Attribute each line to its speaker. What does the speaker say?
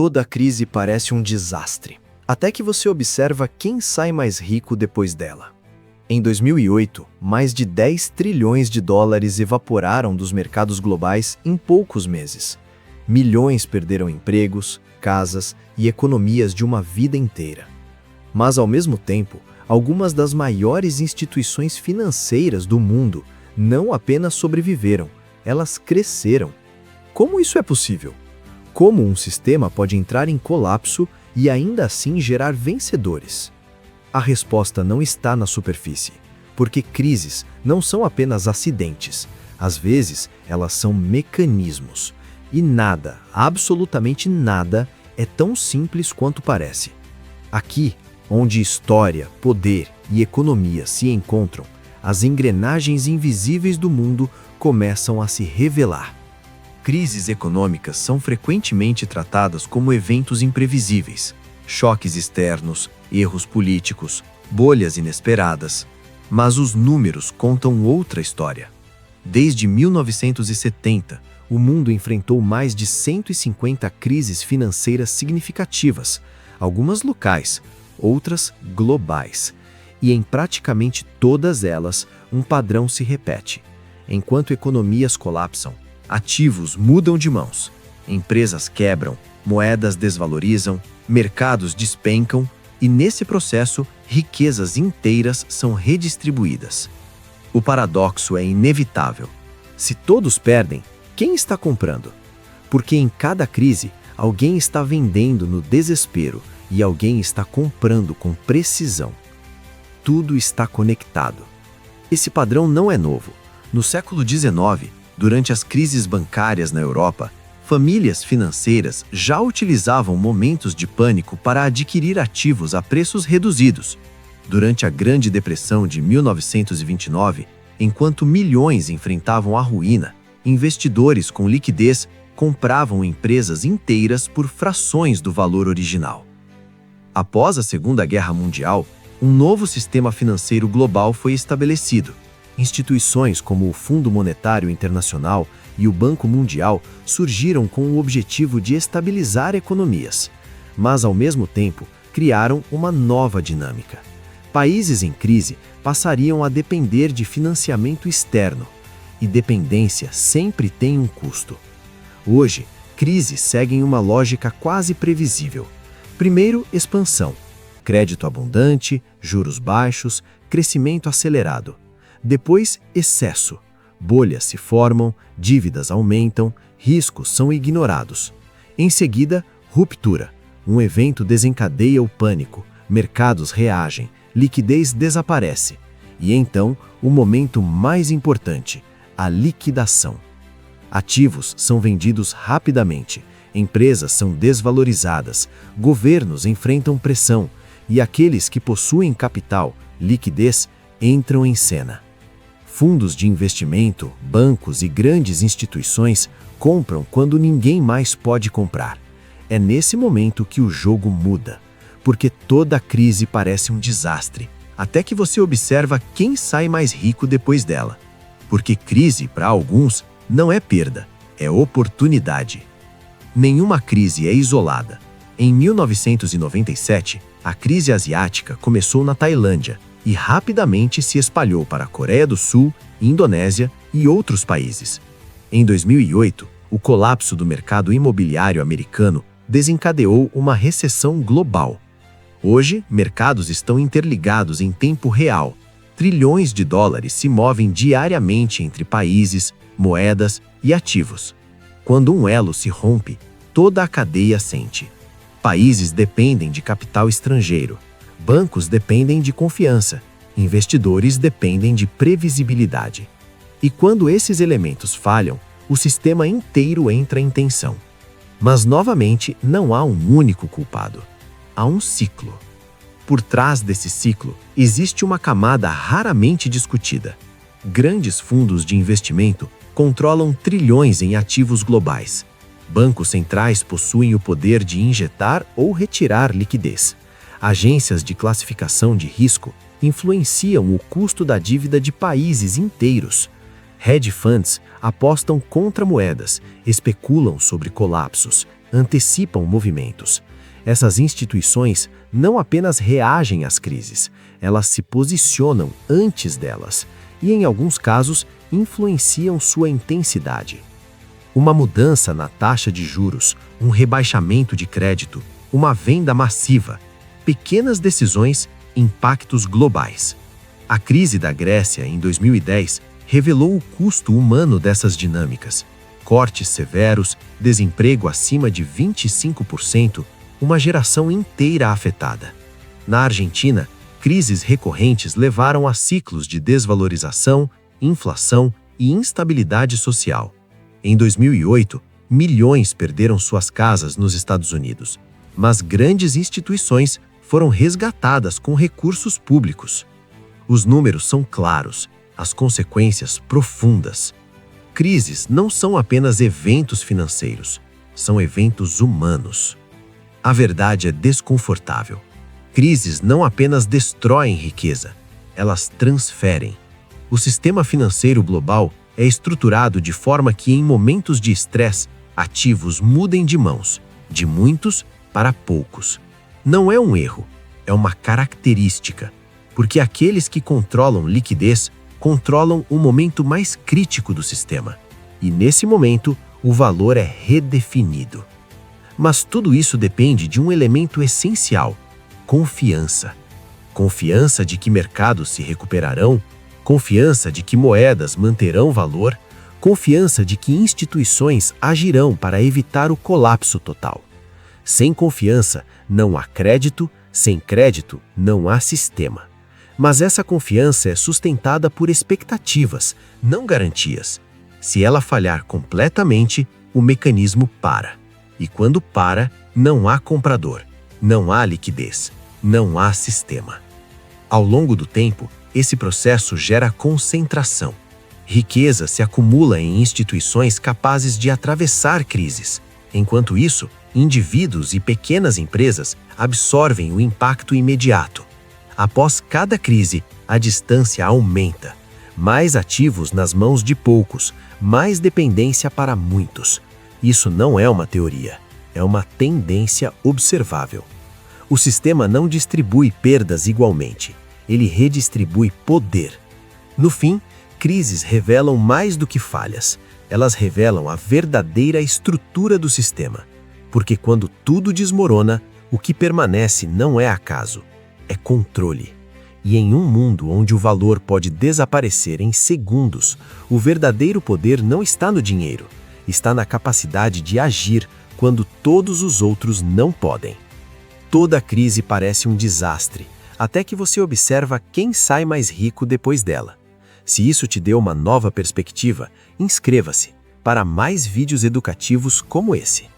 Speaker 1: Toda crise parece um desastre, até que você observa quem sai mais rico depois dela. Em 2008, mais de 10 trilhões de dólares evaporaram dos mercados globais em poucos meses. Milhões perderam empregos, casas e economias de uma vida inteira. Mas, ao mesmo tempo, algumas das maiores instituições financeiras do mundo não apenas sobreviveram, elas cresceram. Como isso é possível? Como um sistema pode entrar em colapso e ainda assim gerar vencedores? A resposta não está na superfície, porque crises não são apenas acidentes. Às vezes, elas são mecanismos. E nada, absolutamente nada, é tão simples quanto parece. Aqui, onde história, poder e economia se encontram, as engrenagens invisíveis do mundo começam a se revelar. Crises econômicas são frequentemente tratadas como eventos imprevisíveis, choques externos, erros políticos, bolhas inesperadas. Mas os números contam outra história. Desde 1970, o mundo enfrentou mais de 150 crises financeiras significativas, algumas locais, outras globais. E em praticamente todas elas, um padrão se repete. Enquanto economias colapsam, ativos mudam de mãos, empresas quebram, moedas desvalorizam, mercados despencam e, nesse processo, riquezas inteiras são redistribuídas. O paradoxo é inevitável. Se todos perdem, quem está comprando? Porque em cada crise, alguém está vendendo no desespero e alguém está comprando com precisão. Tudo está conectado. Esse padrão não é novo. No século XIX, durante as crises bancárias na Europa, famílias financeiras já utilizavam momentos de pânico para adquirir ativos a preços reduzidos. Durante a Grande Depressão de 1929, enquanto milhões enfrentavam a ruína, investidores com liquidez compravam empresas inteiras por frações do valor original. Após a Segunda Guerra Mundial, um novo sistema financeiro global foi estabelecido. Instituições como o Fundo Monetário Internacional e o Banco Mundial surgiram com o objetivo de estabilizar economias, mas, ao mesmo tempo, criaram uma nova dinâmica. Países em crise passariam a depender de financiamento externo, e dependência sempre tem um custo. Hoje, crises seguem uma lógica quase previsível. Primeiro, expansão. Crédito abundante, juros baixos, crescimento acelerado. Depois, excesso. Bolhas se formam, dívidas aumentam, riscos são ignorados. Em seguida, ruptura. Um evento desencadeia o pânico, mercados reagem, liquidez desaparece. E então, o momento mais importante, a liquidação. Ativos são vendidos rapidamente, empresas são desvalorizadas, governos enfrentam pressão e aqueles que possuem capital, liquidez, entram em cena. Fundos de investimento, bancos e grandes instituições compram quando ninguém mais pode comprar. É nesse momento que o jogo muda, porque toda crise parece um desastre, até que você observa quem sai mais rico depois dela. Porque crise, para alguns, não é perda, é oportunidade. Nenhuma crise é isolada. Em 1997, a crise asiática começou na Tailândia e rapidamente se espalhou para a Coreia do Sul, Indonésia e outros países. Em 2008, o colapso do mercado imobiliário americano desencadeou uma recessão global. Hoje, mercados estão interligados em tempo real. Trilhões de dólares se movem diariamente entre países, moedas e ativos. Quando um elo se rompe, toda a cadeia sente. Países dependem de capital estrangeiro. Bancos dependem de confiança. Investidores dependem de previsibilidade. E quando esses elementos falham, o sistema inteiro entra em tensão. Mas, novamente, não há um único culpado. Há um ciclo. Por trás desse ciclo, existe uma camada raramente discutida. Grandes fundos de investimento controlam trilhões em ativos globais. Bancos centrais possuem o poder de injetar ou retirar liquidez. Agências de classificação de risco influenciam o custo da dívida de países inteiros. Hedge funds apostam contra moedas, especulam sobre colapsos,
Speaker 2: antecipam movimentos. Essas instituições não apenas reagem às crises, elas se posicionam antes delas e, em alguns casos, influenciam sua intensidade. Uma mudança na taxa de juros, um rebaixamento de crédito, uma venda massiva, pequenas decisões, impactos globais. A crise da Grécia, em 2010, revelou o custo humano dessas dinâmicas. Cortes severos, desemprego acima de 25%, uma geração inteira afetada. Na Argentina, crises recorrentes levaram a ciclos de desvalorização, inflação e instabilidade social. Em 2008, milhões perderam suas casas nos Estados Unidos, mas grandes instituições foram resgatadas com recursos públicos. Os números são claros, as consequências profundas. Crises não são apenas eventos financeiros, são eventos humanos. A verdade é desconfortável. Crises não apenas destroem riqueza, elas transferem. O sistema financeiro global é estruturado de forma que, em momentos de estresse, ativos mudem de mãos, de muitos para poucos. Não é um erro, é uma característica, porque aqueles que controlam liquidez controlam o momento mais crítico do sistema, e nesse momento o valor é redefinido. Mas tudo isso depende de um elemento essencial: confiança. Confiança de que mercados se recuperarão, confiança de que moedas manterão valor, confiança de que instituições agirão para evitar o colapso total. Sem confiança, não há crédito, sem crédito, não há sistema. Mas essa confiança é sustentada por expectativas, não garantias. Se ela falhar completamente, o mecanismo para. E quando para, não há comprador, não há liquidez, não há sistema. Ao longo do tempo, esse processo gera concentração. Riqueza se acumula em instituições capazes de atravessar crises. Enquanto isso, indivíduos e pequenas empresas absorvem o impacto imediato. Após cada crise, a distância aumenta. Mais ativos nas mãos de poucos, mais dependência para muitos. Isso não é uma teoria, é uma tendência observável. O sistema não distribui perdas igualmente, ele redistribui poder. No fim, crises revelam mais do que falhas, elas revelam a verdadeira estrutura do sistema. Porque quando tudo desmorona, o que permanece não é acaso, é controle. E em um mundo onde o valor pode desaparecer em segundos, o verdadeiro poder não está no dinheiro, está na capacidade de agir quando todos os outros não podem. Toda crise parece um desastre, até que você observa quem sai mais rico depois dela. Se isso te deu uma nova perspectiva, inscreva-se para mais vídeos educativos como esse.